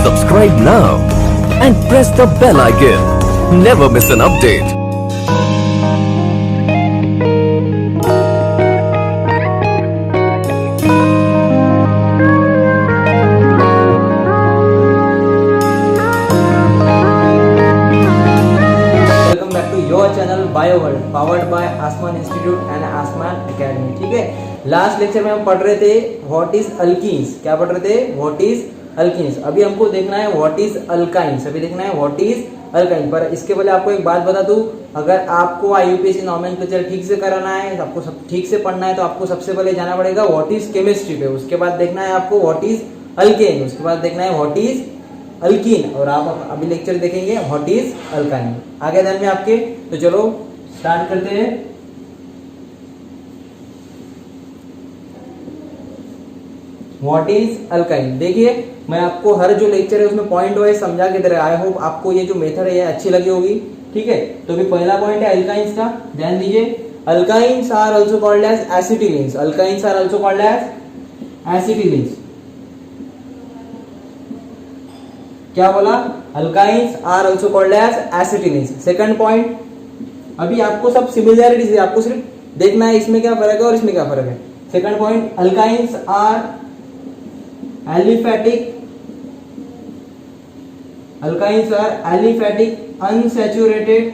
Subscribe now and press the bell icon. Never miss an update. Welcome back to your channel bio world powered by Aasman institute and Aasman academy. ठीक है, last lecture में हम पढ़ रहे थे what is alkenes. क्या पढ़ रहे थे? What is alkenes. अभी हमको देखना है व्हाट इज अल्काइंस। अभी देखना है व्हाट इज अल्काइन। पर इसके पहले आपको एक बात बता दूं, अगर आपको आईयूपीएससी नॉमेनक्लेचर ठीक से कराना है, आपको सब ठीक से पढ़ना है, तो आपको सबसे पहले जाना पड़ेगा व्हाट इज केमिस्ट्री पे। उसके बाद देखना है आपको व्हाट इज अल्केन। उसके बाद देखना है व्हाट इज अल्कीन। और आप अभी लेक्चर देखेंगे व्हाट इज अल्काइन। आगे ध्यान में आपके, तो चलो स्टार्ट करते हैं। What is alkyne. देखिए, मैं आपको हर जो लेक्चर है उसमें पॉइंट वाइज समझा के दे रहा है। आई होप आपको ये जो मेथड है ये अच्छी लगी होगी। ठीक है, तो अभी पहला पॉइंट है अल्काइंस का, ध्यान दीजिए। Alkynes are also called as acetylenes. Alkynes are also called as acetylenes. क्या बोला? Alkynes are also called as acetylenes. Second point, अभी आपको सब सिमिलैरिटीज है, आपको सिर्फ देखना है इसमें क्या फर्क है और इसमें क्या फर्क है। Second point, alkynes are aliphatic. Alkynes are aliphatic unsaturated.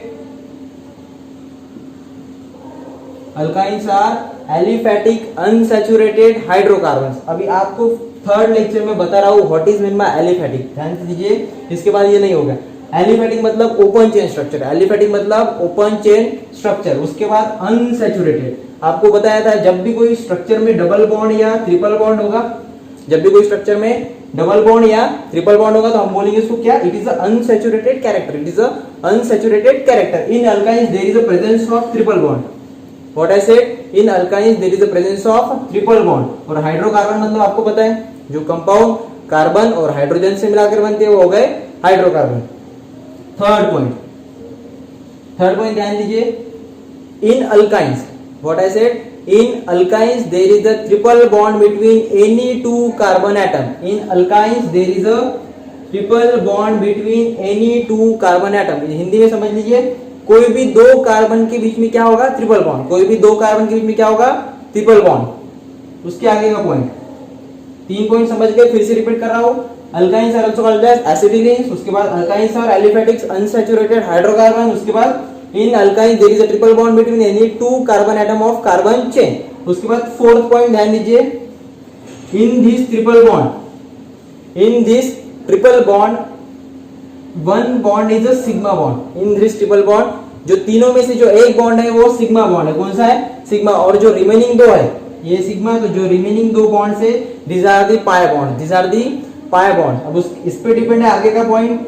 Alkynes are aliphatic unsaturated hydrocarbons. अभी आपको थर्ड लेक्चर में बता रहा हूं what is mean by aliphatic, ध्यान से दीजिए। इसके बाद ये नहीं होगा। एलिफैटिक मतलब ओपन चेन स्ट्रक्चर। एलिफैटिक मतलब ओपन चेन स्ट्रक्चर। उसके बाद अनसैचुरेटेड। आपको बताया था जब भी कोई स्ट्रक्चर में डबल बॉन्ड या ट्रिपल बॉन्ड होगा, जब भी कोई स्ट्रक्चर में डबल बॉन्ड या ट्रिपल बॉन्ड होगा तो हम बोलेंगे इसको क्या? It is unsaturated character. It is unsaturated character. In alkynes there is a presence of triple bond. What I said? In alkynes there is a presence of triple bond. और hydrocarbon मतलब आपको पता है, जो कंपाउंड कार्बन और hydrogen से मिलाकर बनते हैं वो हो गए हाइड्रोकार्बन। थर्ड पॉइंट ध्यान दीजिए। In alkynes, what I said? In alkynes there is a triple bond between any two carbon atom. In alkynes there is a triple bond between any two carbon atom. Hindi में समझ लीजिए, कोई भी दो carbon के बीच में क्या होगा? Triple bond. कोई भी दो कार्बन के बीच में क्या होगा? Triple bond. उसके आगे का पॉइंट, तीन पॉइंट समझ गए, फिर से रिपीट कर रहा हूं। Alkynes are also called as acetylenes. उसके बाद alkynes are aliphatic unsaturated hydrocarbon. उसके बाद in alkyne there is a triple bond between any two carbon atom of carbon chain. उसके बाद फोर्थ पॉइंट ध्यान दीजिए। in this triple bond one bond is a sigma bond. in this triple bond जो तीनों में से जो एक बॉन्ड है वो सिग्मा बॉन्ड है। कौन सा है? सिग्मा। और जो रिमेनिंग दो है ये सिग्मा, तो जो रिमेनिंग दो बॉन्ड से these are the pi bond. these are the pi bond. अब इस पे डिपेंड है आगे का पॉइंट,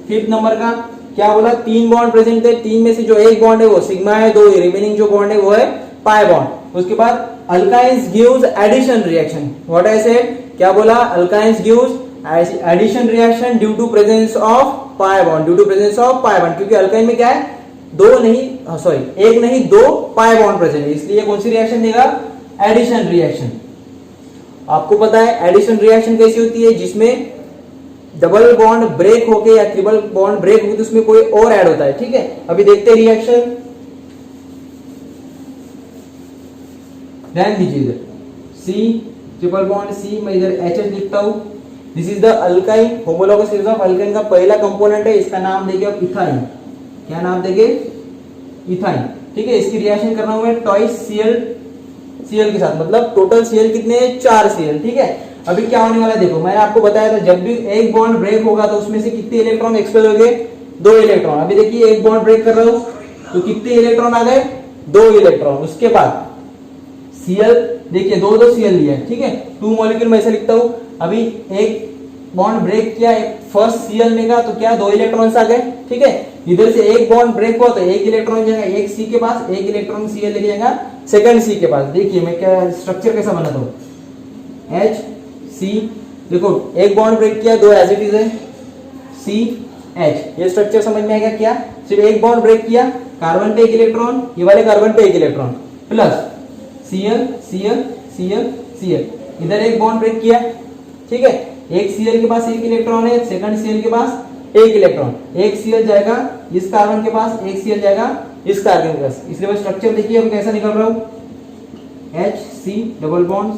फिफ्थ नंबर का। क्या बोला? तीन बॉन्ड प्रेजेंट है, तीन में से जो एक बॉन्ड है वो सिग्मा है, दो रिमेनिंग जो बॉन्ड है वो है पाई बॉन्ड। उसके बाद alkynes gives addition reaction. What I said? क्या बोला? Alkynes gives addition reaction due to presence of pi bond. Due to presence of pi bond, क्योंकि अल्काइन में क्या है? एक नहीं दो पाई बॉन्ड प्रेजेंट है, इसलिए कौन सी रिएक्शन देगा? Addition reaction. आपको पता है एडिशन रिएक्शन कैसी होती है? जिसमें डबल बॉन्ड ब्रेक होके या ट्रिपल बॉन्ड ब्रेक होके उसमें कोई और ऐड होता है। ठीक है, अभी देखते हैं रिएक्शन। ध्यान दीजिए, इधर सी ट्रिपल बॉन्ड सी, मैं इधर एच लिखता हूं। This is the alkyne homologous series of alkyne का पहला कंपोनेंट है, इसका नाम देंगे आप इथाइन। क्या नाम देंगे? इथाइन। ठीक है, इसकी रिएक्शन कर रहा हूं मैं ट्वाइस सीएल के साथ, मतलब टोटल सीएल कितने हैं? 4 सीएल। ठीक है, अभी क्या होने वाला है देखो, मैंने आपको बताया था जब भी एक बॉन्ड ब्रेक होगा तो उसमें से कितने इलेक्ट्रॉन एक्सपेल हो गए? 2 इलेक्ट्रॉन। अभी देखिए एक बॉन्ड ब्रेक कर रहा हूं तो कितने इलेक्ट्रॉन आ गए? 2 इलेक्ट्रॉन। उसके बाद सीएल, देखिए दो सीएल लिया है। ठीक है, 2 मॉलिक्यूल मैं ऐसे लिखता हूं। अभी एक बॉन्ड ब्रेक किया फर्स्ट सीएल में का, तो क्या 2 इलेक्ट्रॉन आ गए। ठीक है, इधर से एक बॉन्ड ब्रेक हुआ तो एक इलेक्ट्रॉन जाएगा एक सी के पास, एक इलेक्ट्रॉन सीएल ले जाएगा सेकंड सी के पास। देखिए मैं क्या स्ट्रक्चर कैसा बनाता हूं, एच सी। देखो एक बॉन्ड ब्रेक किया, 2 एज इट इज है, सी एच। ये स्ट्रक्चर समझ में आएगा क्या? सिर्फ एक बॉन्ड ब्रेक किया, कार्बन पे एक इलेक्ट्रॉन, ये वाले कार्बन पे एक electron, plus Cl Cl Cl Cl. इधर एक बॉन्ड ब्रेक किया, ठीक है, एक Cl के पास एक इलेक्ट्रॉन है, सेकंड Cl के पास एक इलेक्ट्रॉन, एक Cl जाएगा इस कार्बन के पास, एक Cl जाएगा इस कार्बन के पास। इसलिए स्ट्रक्चर देखिए अब कैसा निकल रहा हूं, HC डबल बॉन्ड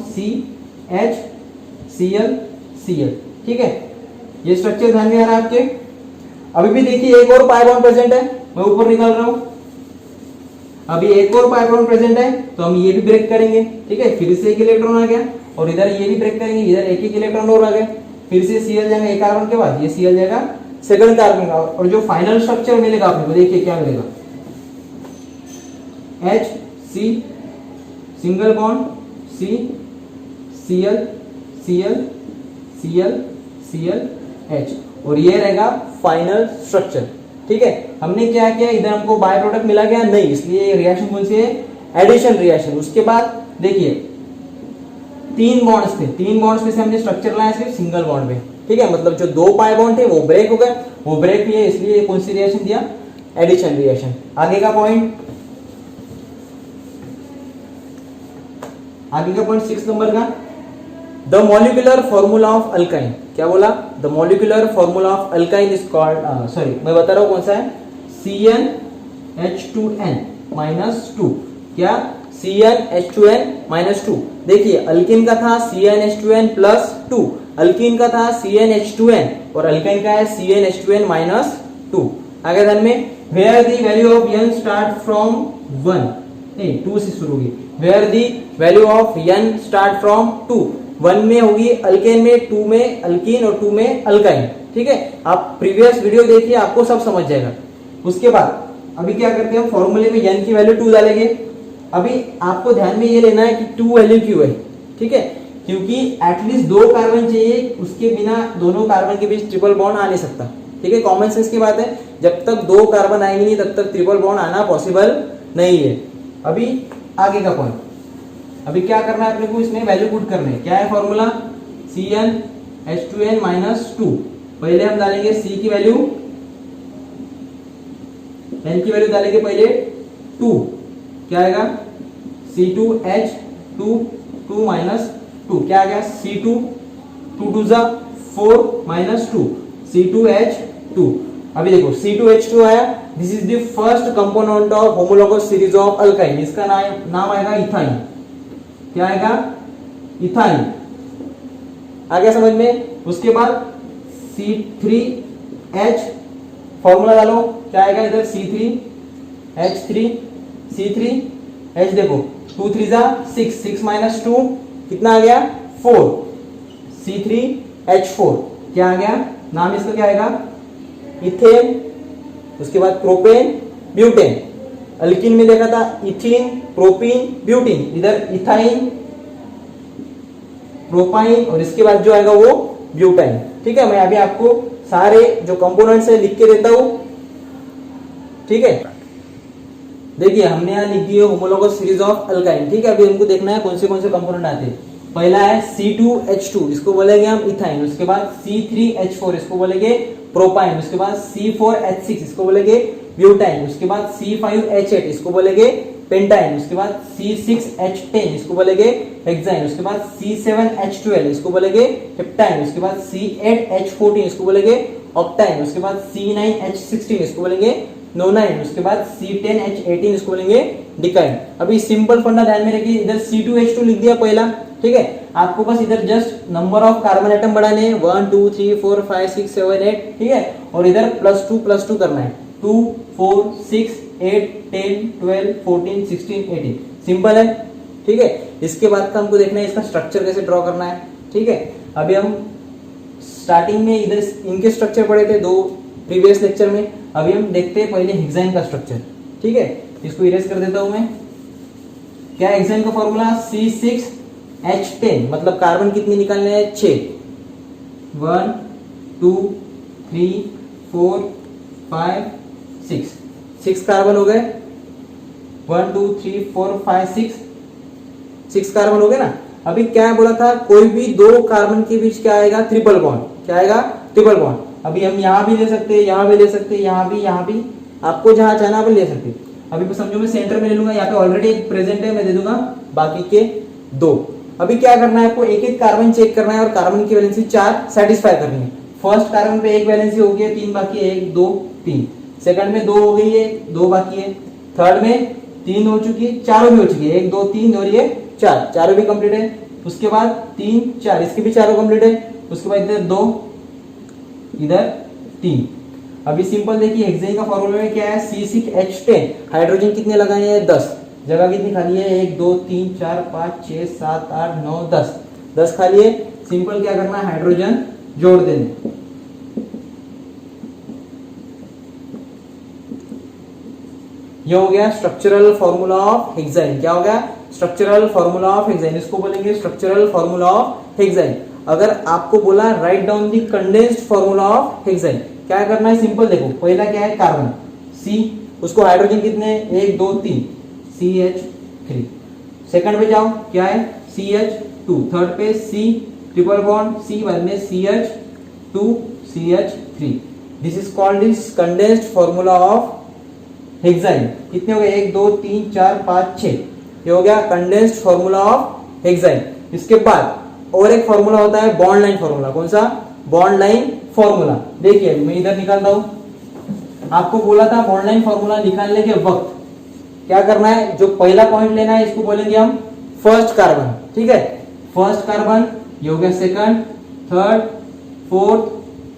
CHCl, ठीक है। ये स्ट्रक्चर ध्यान में आ रहा है आपके। अभी भी देखिए एक और पाई बॉन्ड प्रेजेंट है, मैं ऊपर निकाल रहा हूं। अभी एक और पाई बॉन्ड प्रेजेंट है तो हम ये भी ब्रेक करेंगे, ठीक है। फिर से एक इलेक्ट्रॉन आ गया और इधर ये भी ब्रेक करेंगे, इधर एक एक इलेक्ट्रॉन और आ गया। फिर से Cl जाएगा एक कार्बन के बाद, ये Cl जाएगा सेकंड कार्बन का, और जो फाइनल स्ट्रक्चर मिलेगा आपको देखिए क्या मिलेगा, HC single bond C Cl Cl Cl Cl H, और ये रहेगा फाइनल स्ट्रक्चर, ठीक है। हमने क्या किया, इधर हमको बाय प्रोडक्ट मिला गया नहीं, इसलिए रिएक्शन कौन सी है, एडिशन रिएक्शन। उसके बाद देखिए 3 बॉन्ड्स थे, 3 बॉन्ड्स में से हमने स्ट्रक्चर लाया सिर्फ सिंगल बॉन्ड में, ठीक है। मतलब जो 2 पाई बॉन्ड थे वो ब्रेक हो गए, वो ब्रेक हुए, इसलिए कौन सी रिएक्शन दिया, एडिशन रिएक्शन। आगे का पॉइंट, आगे का पॉइंट 6 नंबर का, the molecular formula of alkyne. क्या बोला, the molecular formula of alkyne is called, sorry मैं बता रहा हूं कौन सा है, CnH2n -2। क्या, CnH2n -2। देखिए अल्किन का था CnH2n +2, अल्किन का था CnH2n, और अल्काइन का है CnH2n -2। आगे ध्यान में, where the value of n start from 1, नहीं 2 से शुरू होगी, where the value of n start from 2, 1 में होगी अल्केन में, 2 में अल्कीन और 2 में अल्काइन, ठीक है। आप प्रीवियस वीडियो देखिए, आपको सब समझ जाएगा। उसके बाद अभी क्या करते हैं, फॉर्मूले में n की वैल्यू 2 डालेंगे। अभी आपको ध्यान में ये लेना है कि 2 वैल्यू क्यों है, ठीक है, क्योंकि एटलीस्ट 2 कार्बन चाहिए, उसके बिना दोनों कार्बन के बीच ट्रिपल बॉन्ड आ नहीं सकता, ठीक है। कॉमन सेंस की बात है, जब तक 2 कार्बन आएंगे नहीं तब तक ट्रिपल बॉन्ड आना पॉसिबल नहीं है। अभी आगे का पॉइंट, अभी क्या करना है अपने को, इसमें वैल्यू पुट करने है। क्या है फॉर्मूला, CnH2n -2। पहले हम डालेंगे C की वैल्यू, n की वैल्यू डालेंगे पहले 2, क्या आएगा, C2H2 2 -2, क्या आ गया, C2 2 2 4 -2 C2H2। अभी देखो C2H2 आया, this is the first component of homologous series of alkyne, इसका नाम आएगा इथाइन। क्या आएगा, इथाइन। आ गया समझ में। उसके बाद C3H, फॉर्मूला डालो, क्या आएगा इधर, C3H3 C3H, देखो 2 3 6, 6 -2 कितना आ गया, 4, C3H4। क्या आ गया, नाम इसका क्या आएगा, इथेन। उसके बाद प्रोपेन ब्यूटेन, अल्किन में देखा था इथीन प्रोपीन ब्यूटीन, इधर इथाइन प्रोपाइन, और इसके बाद जो आएगा वो ब्यूटाइन, ठीक है। मैं अभी आपको सारे जो कंपोनेंट्स है लिख के देता हूं, ठीक है। देखिए हमने यहां लिख दिए होमोलॉगस सीरीज ऑफ अल्काइन, ठीक है। अभी हमको देखना है कौन से कंपोनेंट आते हैं। पहला है C2H2, इसको बोलेंगे हम इथाइन। उसके बाद C3H4, इसको बोलेंगे प्रोपाइन। उसके बाद C4H6, इसको बोलेंगे ब्यूटाइन। उसके बाद C5H8, इसको बोलेंगे पेंटाइन। उसके बाद C6H10, इसको बोलेंगे हेक्साइन। उसके बाद C7H12, इसको बोलेंगे हेप्टाइन। उसके बाद C8H14, इसको बोलेंगे ऑक्टाइन। उसके बाद C9H16, इसको बोलेंगे नोनाइन। उसके बाद C10H18, इसको बोलेंगे डिकाइन। अभी सिंपल फंडा ध्यान में रखिए, इधर C2H2 लिख दिया पहला, ठीक है। आपको बस इधर just number of carbon atom बढ़ाने हैं, 1 2 3 4 5 6 7 8, ठीक है। और इधर +2 करना है, 2 4 6 8 10 12 14 16 18, सिंपल है, ठीक है। इसके बाद का हमको देखना है इसका स्ट्रक्चर कैसे ड्रॉ करना है, ठीक है। अभी हम स्टार्टिंग में इधर इनके स्ट्रक्चर पढ़े थे 2 प्रीवियस लेक्चर में। अभी हम देखते हैं पहले हेक्साइन का स्ट्रक्चर, ठीक है। इसको इरेज कर देता हूं मैं। क्या है हेक्साइन का फॉर्मूला, C6H10, मतलब कार्बन कितनी निकालने हैं, 6। 1 2 3 4 5 6, 6 कार्बन हो गए। 1 2 3 4 5 6 कार्बन हो गए ना। अभी क्या बोला था, कोई भी 2 कार्बन के बीच क्या आएगा, ट्रिपल बॉन्ड। क्या आएगा, ट्रिपल बॉन्ड। अभी हम यहाँ भी ले सकते हैं, यहाँ भी ले सकते हैं, यहाँ भी, आपको जहां चाहना आप ले सकते हैं। अभी समझो मैं सेंटर में ले लूंगा, यहाँ पे ऑलरेडी एक प्रेजेंट है, मैं दे दूंगा बाकी के 2, अभी क्या करना है आपको, एक एक कार्बन चेक करना है और कार्बन की वैलेंसी 4 सेटिस्फाई करनी है। फर्स्ट कार्बन पे एक वैलेंसी हो गई है, 3 बाकी है, 1 2 3। सेकंड में 2 हो गई है, 2 बाकी है। थर्ड में 3 हो चुकी है, चारों भी हो चुकी है, 1 2 3 और ये 4, चारों भी कंप्लीट है। उसके बाद 3 4, इसकी भी चारों कंप्लीट है। उसके बाद इधर 2, इधर 3। अभी सिंपल देखिए, हेक्सेन का फॉर्मूला में क्या है, C6H10। हाइड्रोजन कितने लगाए हैं, 10। जगह कितनी खाली है, 1 2 3 4 5 6 7 8 9 10, 10 खाली है। सिंपल क्या करना है, हाइड्रोजन जोड़ देने। ये हो गया स्ट्रक्चरल फॉर्मूला ऑफ हेक्सेन। क्या हो गया, स्ट्रक्चरल फॉर्मूला ऑफ हेक्सेन, इसको बोलेंगे स्ट्रक्चरल फॉर्मूला ऑफ हेक्सेन। अगर आपको बोला write down the condensed formula of hexane, क्या करना है, सिंपल देखो, पहला क्या है, कार्बन C, उसको हाइड्रोजन कितने, 1 2 3, CH3। सेकंड पे जाओ, क्या है, CH2। थर्ड पे C ट्रिपल बॉन्ड C, बाद में CH2 CH3। This is called this condensed formula of hexane. कितने हो गए, 1 2 3 4 5 6, ये हो गया कंडेंस्ड फॉर्मूला ऑफ हेक्सेन। इसके बाद और एक फॉर्मूला होता है बॉन्ड लाइन फॉर्मूला। कौन सा, बॉन्ड लाइन फॉर्मूला। देखिए मैं इधर निकालता हूं, आपको बोला था बॉन्ड लाइन फॉर्मूला निकालने के वक्त क्या करना है, जो पहला पॉइंट लेना है इसको बोलेंगे हम फर्स्ट कार्बन। ठीक है, फर्स्ट कार्बन, ये हो गया second, third, fourth,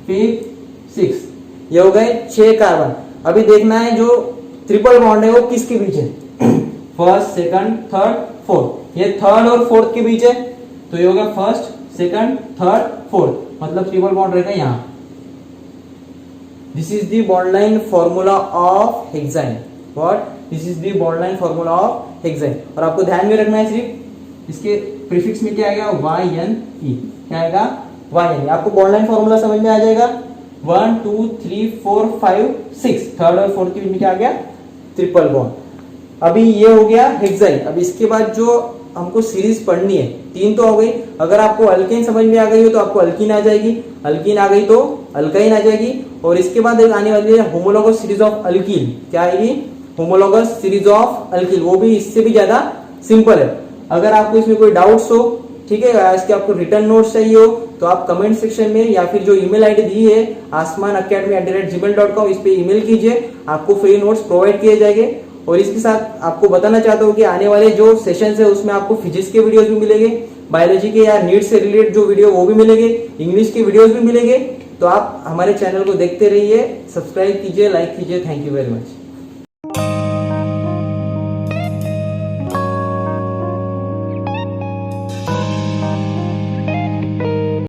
fifth, six, ये हो गए 6 कार्बन। अभी देखना है जो ट्रिपल बॉन्ड है वो किसके बीच है, फर्स्ट सेकंड थर्ड फोर्थ, ये थर्ड और फोर्थ के बीच है, तो ये होगा फर्स्ट सेकंड थर्ड फोर्थ, मतलब ट्रिपल बॉन्ड रहेगा यहां। This is the bond line formula of hexane. What, this is the bond line formula of hexane. और आपको ध्यान में रखना है सिर्फ इसके प्रीफिक्स में क्या आएगा, YNE, क्या आएगा, YNE। आपको बॉन्ड लाइन फॉर्मूला समझ में आ जाएगा। 1 2 3 4 5 6, थर्ड और फोर्थ के बीच में क्या आ गया, ट्रिपल बॉन्ड। अभी ये हो गया हेक्सेन। अब इसके बाद जो हमको सीरीज पढ़नी है, 3 तो हो गई। अगर आपको अल्केन समझ में आ गई हो तो आपको अल्कीन आ जाएगी, अल्कीन आ गई तो अल्काइन आ जाएगी। और इसके बाद आने वाली है होमोलोगस सीरीज ऑफ अल्कील। क्या आएगी, होमोलोगस सीरीज ऑफ अल्कील, वो भी इससे भी ज्यादा सिंपल है। अगर आपको इसमें कोई डाउट्स हो, ठीक है, या इसके आपको रिटर्न नोट्स चाहिए हो, तो आप कमेंट सेक्शन में या फिर जो ईमेल आईडी दी है asmanacademy@gmail.com, इस पे ईमेल कीजिए, आपको फ्री नोट्स प्रोवाइड किए जाएंगे। और इसके साथ आपको बताना चाहता हूँ कि आने वाले जो सेशंस है उसमें आपको फिजिक्स के वीडियोस भी मिलेंगे, बायोलॉजी के या नीट से रिलेटेड जो वीडियो वो भी मिलेंगे, इंग्लिश के वीडियोस भी मिलेंगे। तो आप हमारे चैनल को देखते रहिए, सब्सक्राइब कीजिए, लाइक कीजिए। Thank you very much.